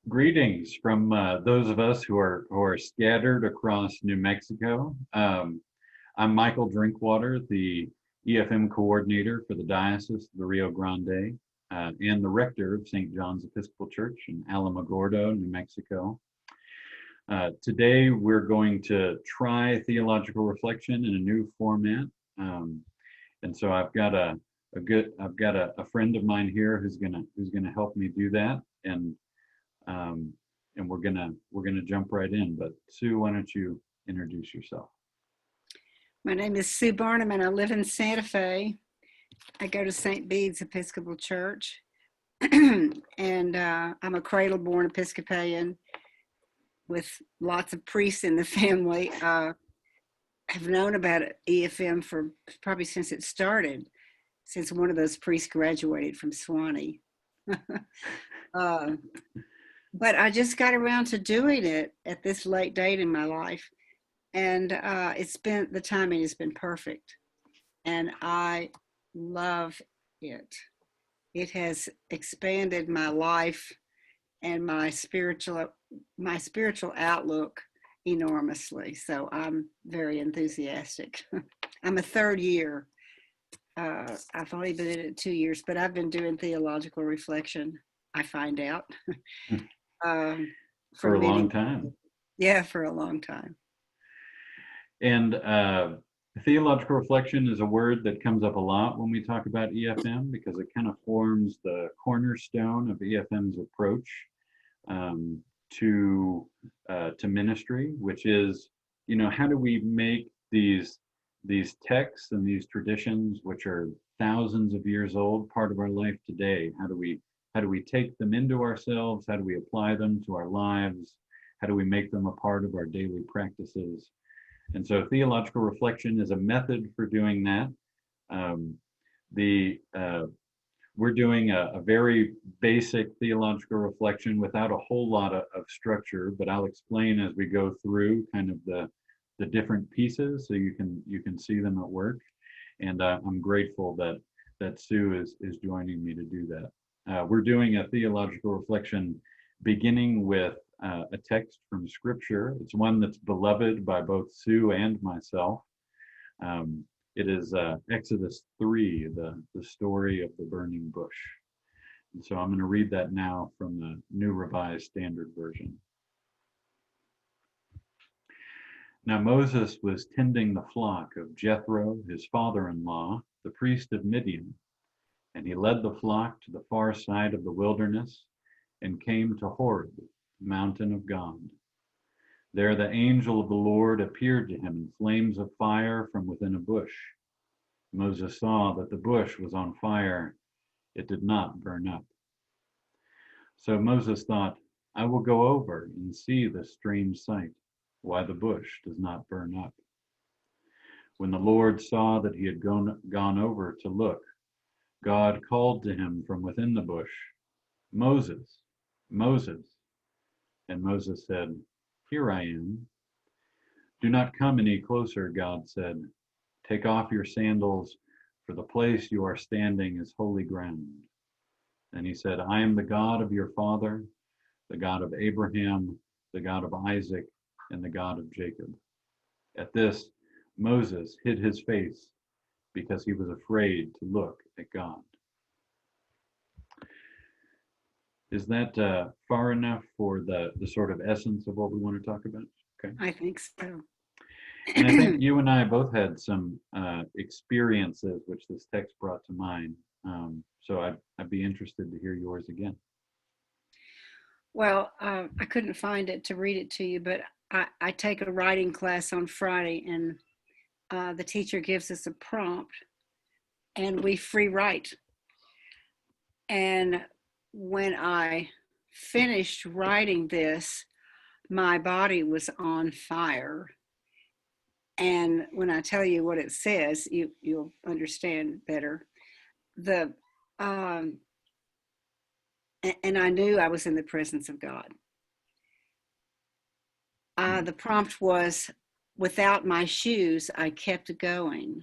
Greetings from those of us who are scattered across New Mexico. I'm Michael Drinkwater, the EFM coordinator for the Diocese of the Rio Grande, and the rector of St. John's Episcopal Church in Alamogordo, New Mexico. Today we're going to try theological reflection in a new format, and so I've got a friend of mine here who's gonna help me do that, and we're gonna jump right in. But Sue, why don't you introduce yourself? My name is Sue Barnum, and I live in Santa Fe. I go to St. Bede's Episcopal Church, and I'm a cradle-born Episcopalian with lots of priests in the family. I've known about EFM for probably since it started, since one of those priests graduated from Swanee. But I just got around to doing it at this late date in my life. And the timing has been perfect. And I love it. It has expanded my life and my spiritual outlook enormously. So I'm very enthusiastic. I'm a third year. I've only been in it 2 years, but I've been doing theological reflection, I find out. For a long time. Yeah, for a long time. And theological reflection is a word that comes up a lot when we talk about EFM, because it kind of forms the cornerstone of EFM's approach to ministry, which is, how do we make these texts and these traditions, which are thousands of years old, part of our life today? How do we take them into ourselves? How do we apply them to our lives? How do we make them a part of our daily practices? And so theological reflection is a method for doing that. We're doing a very basic theological reflection without a whole lot of structure, but I'll explain as we go through kind of the different pieces so you can see them at work. And I'm grateful that Sue is joining me to do that. We're doing a theological reflection beginning with a text from Scripture. It's one that's beloved by both Sue and myself. It is Exodus 3, the story of the burning bush. And so I'm going to read that now from the New Revised Standard Version. Now Moses was tending the flock of Jethro, his father-in-law, the priest of Midian. And he led the flock to the far side of the wilderness and came to Horeb, mountain of God. There the angel of the Lord appeared to him in flames of fire from within a bush. Moses saw that the bush was on fire. It did not burn up. So Moses thought, I will go over and see this strange sight, why the bush does not burn up. When the Lord saw that he had gone over to look, God called to him from within the bush, Moses, Moses. And Moses said, Here I am. Do not come any closer, God said. Take off your sandals, for the place you are standing is holy ground. And he said, I am the God of your father, the God of Abraham, the God of Isaac, and the God of Jacob. At this, Moses hid his face because he was afraid to look at God. Is that far enough for the sort of essence of what we want to talk about? Okay. I think so. And I think you and I both had some experiences which this text brought to mind. So I'd be interested to hear yours again. Well, I couldn't find it to read it to you, but I take a writing class on Friday, and the teacher gives us a prompt and we free write. And when I finished writing this, my body was on fire. And when I tell you what it says, you'll understand better. And I knew I was in the presence of God. The prompt was, without my shoes, I kept going.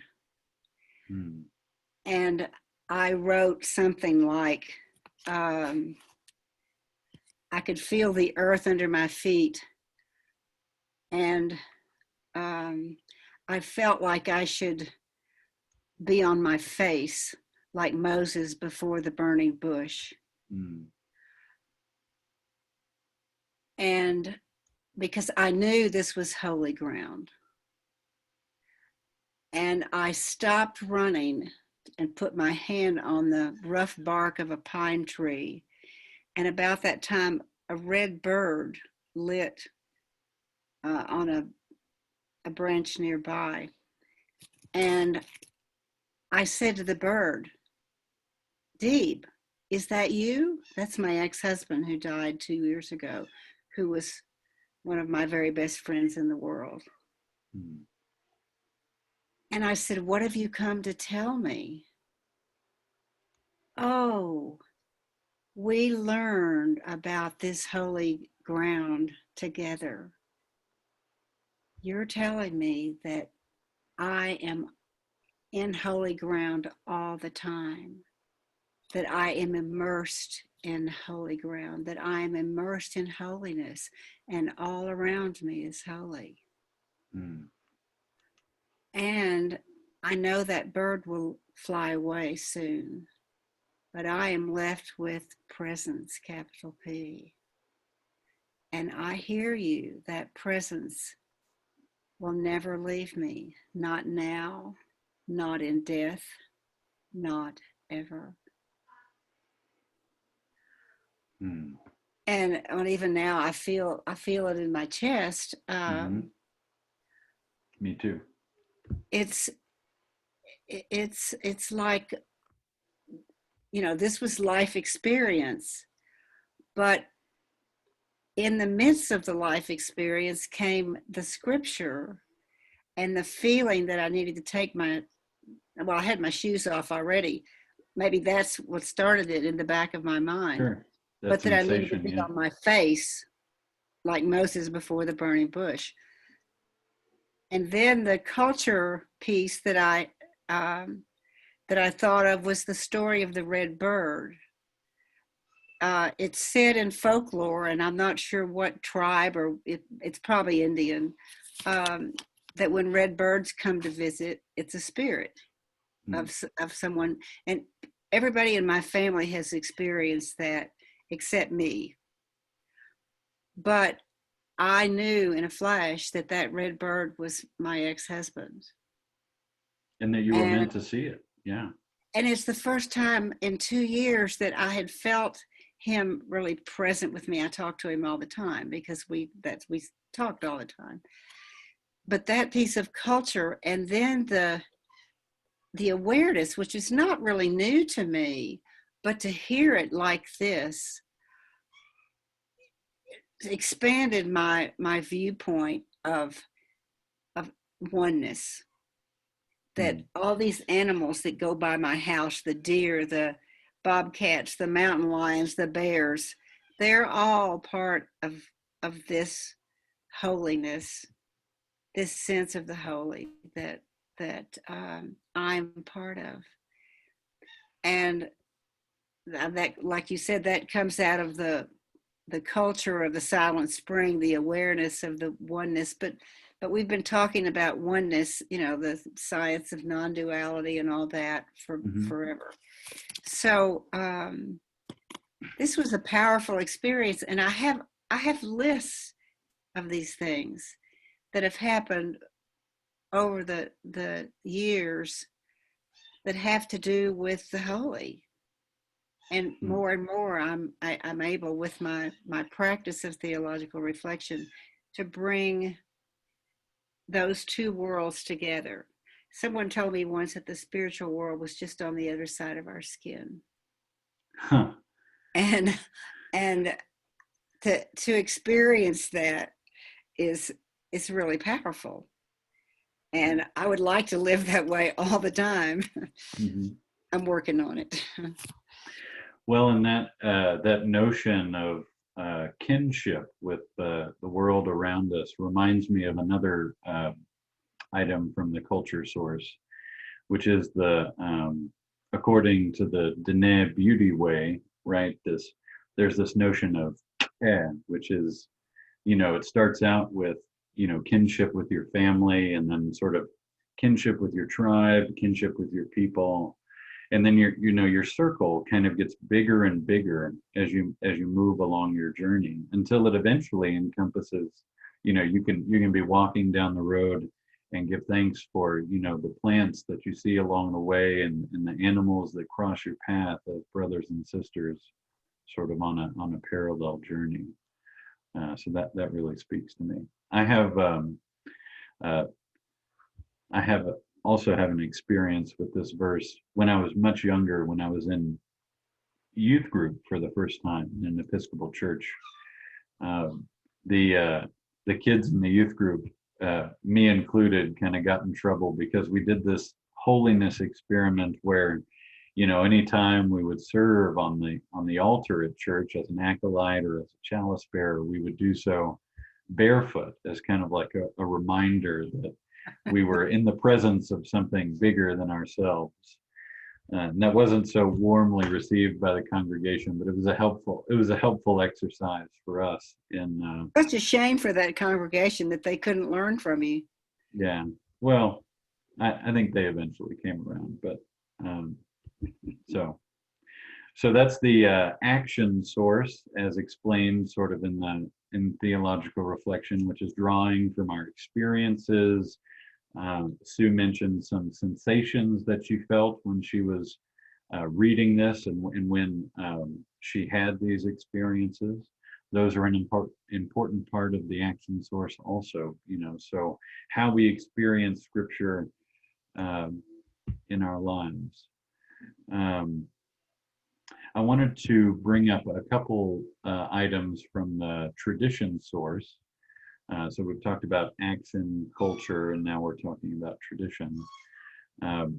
And I wrote something like, I could feel the earth under my feet. And I felt like I should be on my face, like Moses before the burning bush. Mm. And because I knew this was holy ground. And I stopped running and put my hand on the rough bark of a pine tree. And about that time, a red bird lit on a branch nearby. And I said to the bird, "Deeb, is that you?" That's my ex-husband who died 2 years ago, who was one of my very best friends in the world. Mm. And I said, "What have you come to tell me?" "Oh, we learned about this holy ground together. You're telling me that I am in holy ground all the time, that I am immersed in holy ground, that I am immersed in holiness, and all around me is holy. Mm. And I know that bird will fly away soon, but I am left with presence, capital P. And I hear you, that presence will never leave me, not now, not in death, not ever." Mm. And even now, I feel it in my chest. Mm-hmm. Me too. It's like, this was life experience, but in the midst of the life experience came the scripture and the feeling that I needed to take I had my shoes off already. Maybe that's what started it in the back of my mind. Sure. But that I needed to sensation, be yeah. on my face, like Moses before the burning bush. And then the culture piece that I thought of was the story of the red bird. It's said in folklore, and I'm not sure what tribe, or it's probably Indian, that when red birds come to visit, it's a spirit of someone. And everybody in my family has experienced that except me. But I knew in a flash that that red bird was my ex-husband. And that you were meant to see it. Yeah. And it's the first time in 2 years that I had felt him really present with me. I talked to him all the time because we talked all the time. But that piece of culture, and then the awareness, which is not really new to me, but to hear it like this expanded my viewpoint of oneness. That all these animals that go by my house, the deer, the bobcats, the mountain lions, the bears, they're all part of this holiness, this sense of the holy that I'm part of. And that, like you said, that comes out of the culture of the silent spring, the awareness of the oneness. But we've been talking about oneness, the science of non-duality and all that for forever. So this was a powerful experience, and I have lists of these things that have happened over the years that have to do with the holy. And more I'm able, with my practice of theological reflection, to bring those two worlds together. Someone told me once that the spiritual world was just on the other side of our skin. Huh. And to experience that is really powerful. And I would like to live that way all the time. I'm working on it. Well, and that notion of kinship with the world around us reminds me of another item from the culture source, which is according to the Dene beauty way, right? There's this notion of which is, it starts out with, kinship with your family, and then sort of kinship with your tribe, kinship with your people. And then your circle kind of gets bigger and bigger as you move along your journey, until it eventually encompasses, you can be walking down the road and give thanks for, the plants that you see along the way, and the animals that cross your path as brothers and sisters, sort of on a parallel journey. So that really speaks to me. I have also have an experience with this verse when I was much younger, when I was in youth group for the first time in an Episcopal church. The kids in the youth group, me included, kind of got in trouble because we did this holiness experiment where, anytime we would serve on the altar at church as an acolyte or as a chalice bearer, we would do so barefoot, as kind of like a reminder that we were in the presence of something bigger than ourselves. And that wasn't so warmly received by the congregation, but it was a helpful exercise for us in Such a shame for that congregation that they couldn't learn from you. yeah. Well, I think they eventually came around, but so that's the action source, as explained sort of in theological reflection, which is drawing from our experiences. Sue mentioned some sensations that she felt when she was reading this, and when she had these experiences. Those are an important part of the action source also, so how we experience Scripture in our lives. I wanted to bring up a couple items from the tradition source. So we've talked about action, culture, and now we're talking about tradition.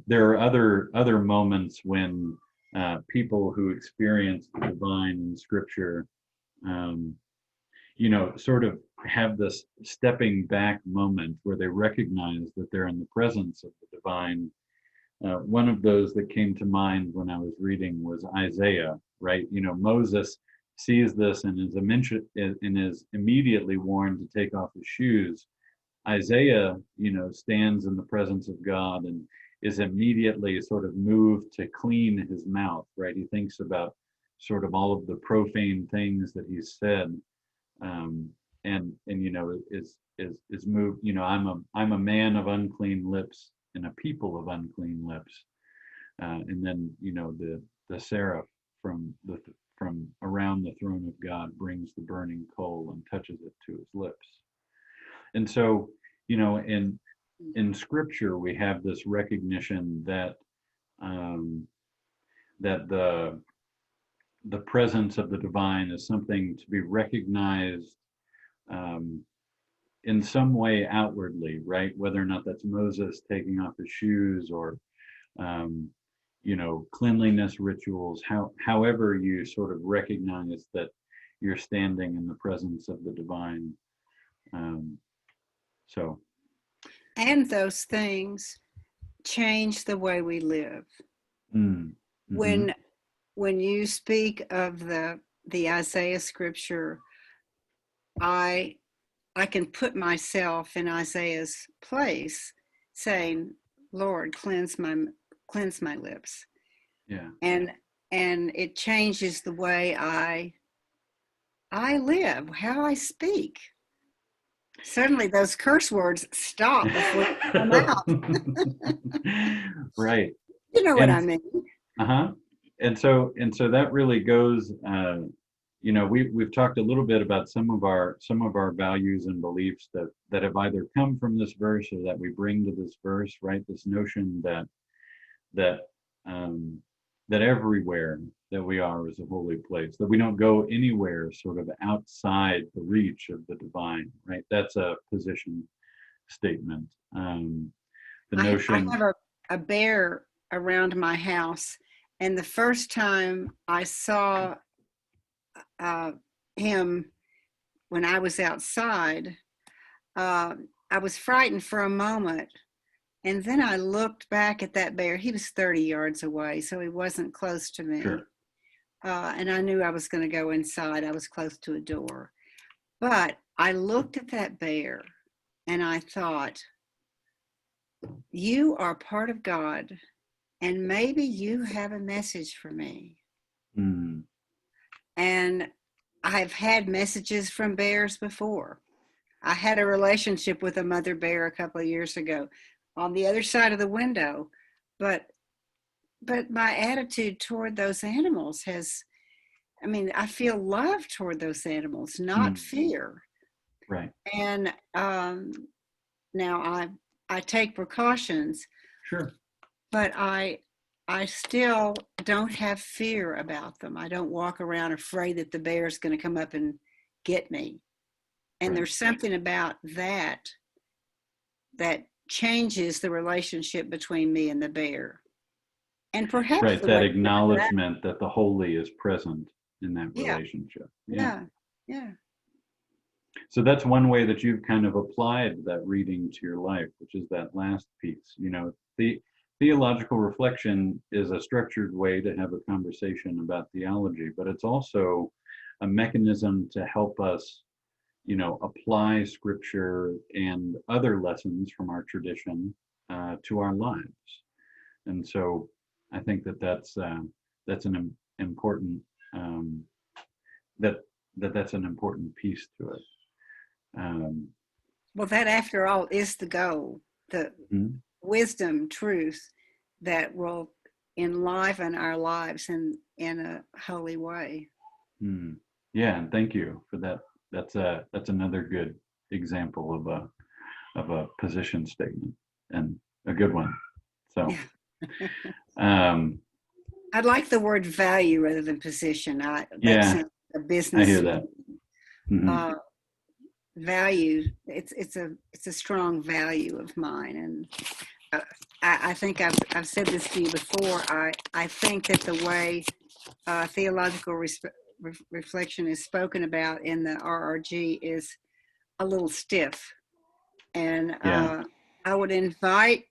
There are other moments when people who experience the divine in Scripture, sort of have this stepping back moment where they recognize that they're in the presence of the divine. One of those that came to mind when I was reading was Isaiah, right? Moses sees this and is immediately warned to take off his shoes. Isaiah, stands in the presence of God and is immediately sort of moved to clean his mouth, right? He thinks about sort of all of the profane things that he's said, and is moved. I'm a man of unclean lips and a people of unclean lips, and then the seraph from around the throne of God brings the burning coal and touches it to his lips. And so, in Scripture, we have this recognition that that the presence of the divine is something to be recognized in some way outwardly, right? Whether or not that's Moses taking off his shoes, or cleanliness rituals, however you sort of recognize that you're standing in the presence of the divine. And those things change the way we live. Mm-hmm. When you speak of the Isaiah scripture, I can put myself in Isaiah's place, saying, Lord, cleanse my lips. Yeah. And it changes the way I live, how I speak. Suddenly those curse words stop before they come out. Right. You know what I mean? Uh-huh. And so that really goes, we've talked a little bit about some of our values and beliefs that have either come from this verse or that we bring to this verse, right? This notion that everywhere that we are is a holy place, that we don't go anywhere sort of outside the reach of the divine, right? That's a position statement. The notion. I have a bear around my house, and the first time I saw him when I was outside, I was frightened for a moment. And then I looked back at that bear. He was 30 yards away, so he wasn't close to me. Sure. and I knew I was going to go inside. I was close to a door. But I looked at that bear and I thought, you are part of God, and maybe you have a message for me. Mm. And I've had messages from bears before. I had a relationship with a mother bear a couple of years ago on the other side of the window, but my attitude toward those animals has, I mean, I feel love toward those animals, not Mm. fear. Right. And now I take precautions, Sure. but I still don't have fear about them. I don't walk around afraid that the bear is going to come up and get me. And Right. there's something about that changes the relationship between me and the bear. And perhaps Right. the That way, acknowledgement that the holy is present in that yeah, relationship. Yeah. yeah, yeah. So that's one way that you've kind of applied that reading to your life, which is that last piece. The theological reflection is a structured way to have a conversation about theology, but it's also a mechanism to help us, apply scripture and other lessons from our tradition to our lives. And so I think that that's an important that that's an important piece to it. Well, that after all is the goal, the Mhm. wisdom, truth that will enliven our lives in a holy way. Yeah, and thank you for that. That's another good example of a position statement, and a good one. So, Yeah. um, I like the word value rather than position. That's yeah, a I hear business that. Hmm. uh, value. It's a strong value of mine, and I think I've said this to you before. I think that the way theological reflection is spoken about in the RRG is a little stiff, and Yeah, I would invite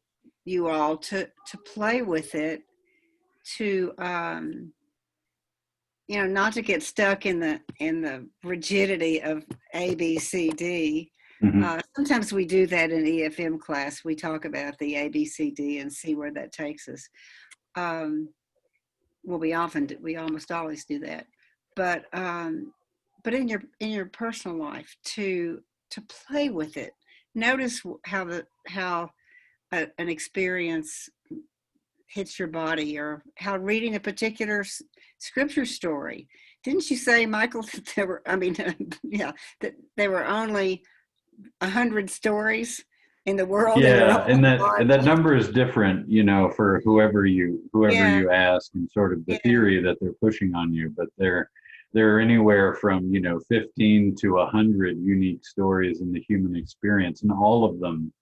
you all to play with it, to not to get stuck in the rigidity of A, B, C, D. hmm, Sometimes we do that in EFM class. We talk about the A, B, C, D and see where that takes us. Um, well, we almost always do that. But in your personal life, to play with it, notice how an experience hits your body, or how reading a particular scripture story. Didn't you say, Michael, that there were, I mean, yeah, that there were only 100 stories in the world in the yeah, and whole that Bible? number is different, for whoever Yeah, you ask, and sort of the yeah, theory that they're pushing on you. But there are anywhere from 15 to 100 unique stories in the human experience, and all of them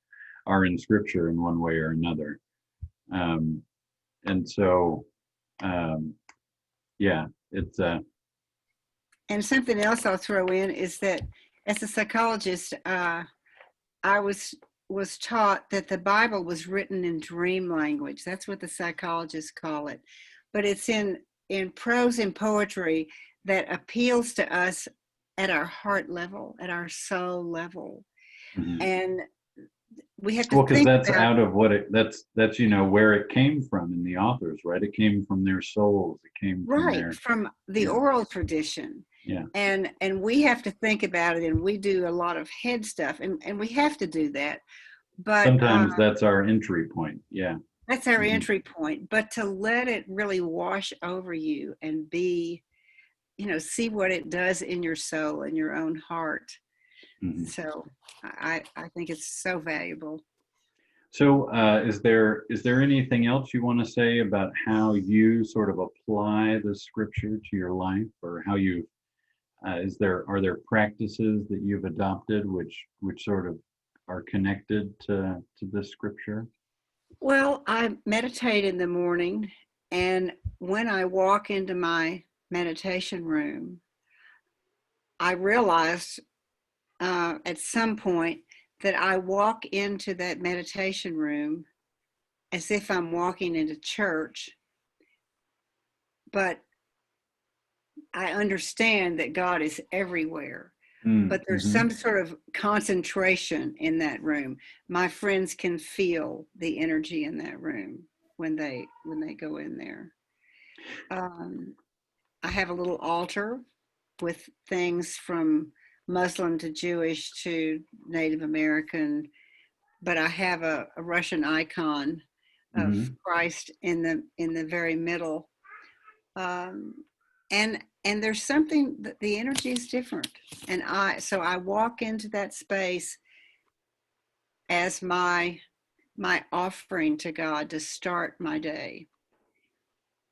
are in Scripture in one way or another. Um, and so, um, yeah, it's and something else I'll throw in is that as a psychologist, I was taught that the Bible was written in dream language. That's what the psychologists call it, but it's in prose and poetry that appeals to us at our heart level, at our soul level, mhm. and we have to Well, because think that's about, out of that's where it came from in the authors, right? It came from their souls. It came from right, their from the yeah, oral tradition. yeah. And we have to think about it, and we do a lot of head stuff, and we have to do that, but Sometimes that's our entry point. Yeah. that's our Hmm. entry point. But to let it really wash over you and be, see what it does in your soul and your own heart. Hmm. So I think it's so valuable. So, is there anything else you want to say about how you sort of apply the scripture to your life, or how you are there practices that you've adopted which sort of are connected to this scripture? Well, I meditate in the morning, and when I walk into my meditation room, I realized at some point that I walk into that meditation room as if I'm walking into church, but I understand that God is everywhere, but there's Mm-hmm. some sort of concentration in that room. My friends can feel the energy in that room when they go in there. Um, I have a little altar with things from Muslim to Jewish to Native American, but I have a Russian icon of Mm-hmm. Christ in the very middle. Um, and there's something that the energy is different. And I walk into that space as my offering to God to start my day,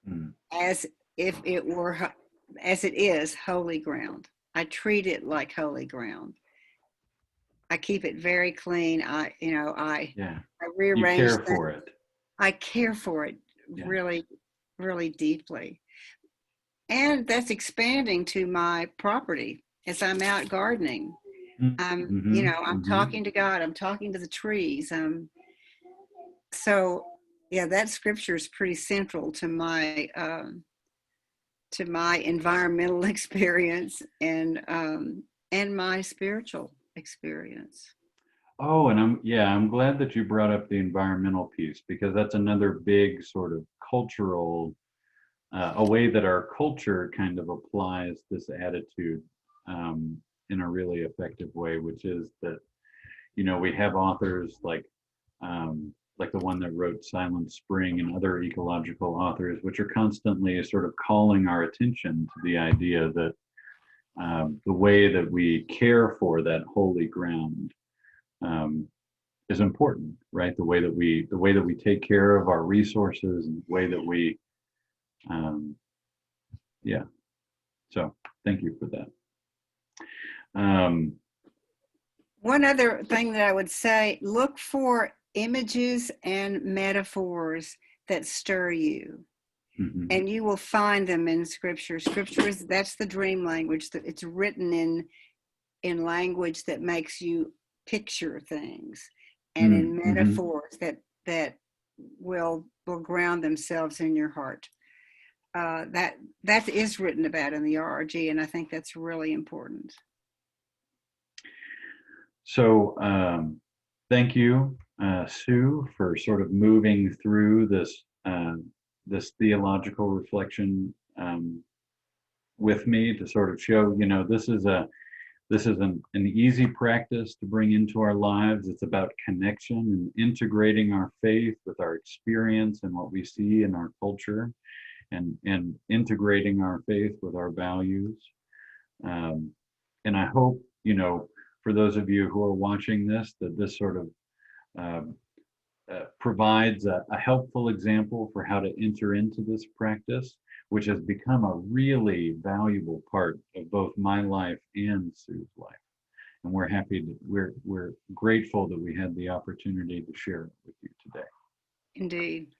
Mm. as if it were, as it is, holy ground. I treat it like holy ground. I keep it very clean. Yeah. I You rearrange care that. for it. I care for it Yeah. really, really deeply. And that's expanding to my property as I'm out gardening. Mm-hmm. I'm Mm-hmm. talking to God. I'm talking to the trees. So yeah, that scripture is pretty central to my environmental experience and my spiritual experience. Oh, and I'm glad that you brought up the environmental piece, because that's another big sort of cultural, a way that our culture kind of applies this attitude in a really effective way, which is that, we have authors like the one that wrote Silent Spring, and other ecological authors, which are constantly sort of calling our attention to the idea that the way that we care for that holy ground um, is important, right? The way that we take care of our resources, and the way that we, um, yeah. So thank you for that. Um, One other thing that I would say, look for images and metaphors that stir you. mhm, And you will find them in scripture. Scripture is, that's the dream language, that it's written in language that makes you picture things, and in mhm. metaphors that will ground themselves in your heart. That is written about in the RRG, and I think that's really important. So thank you, Sue, for sort of moving through this theological reflection with me, to sort of show, this is an easy practice to bring into our lives. It's about connection and integrating our faith with our experience and what we see in our culture, and integrating our faith with our values. Um, and I hope, for those of you who are watching this, that this sort of um, provides a helpful example for how to enter into this practice, which has become a really valuable part of both my life and Sue's life. And we're grateful that we had the opportunity to share it with you today. Indeed.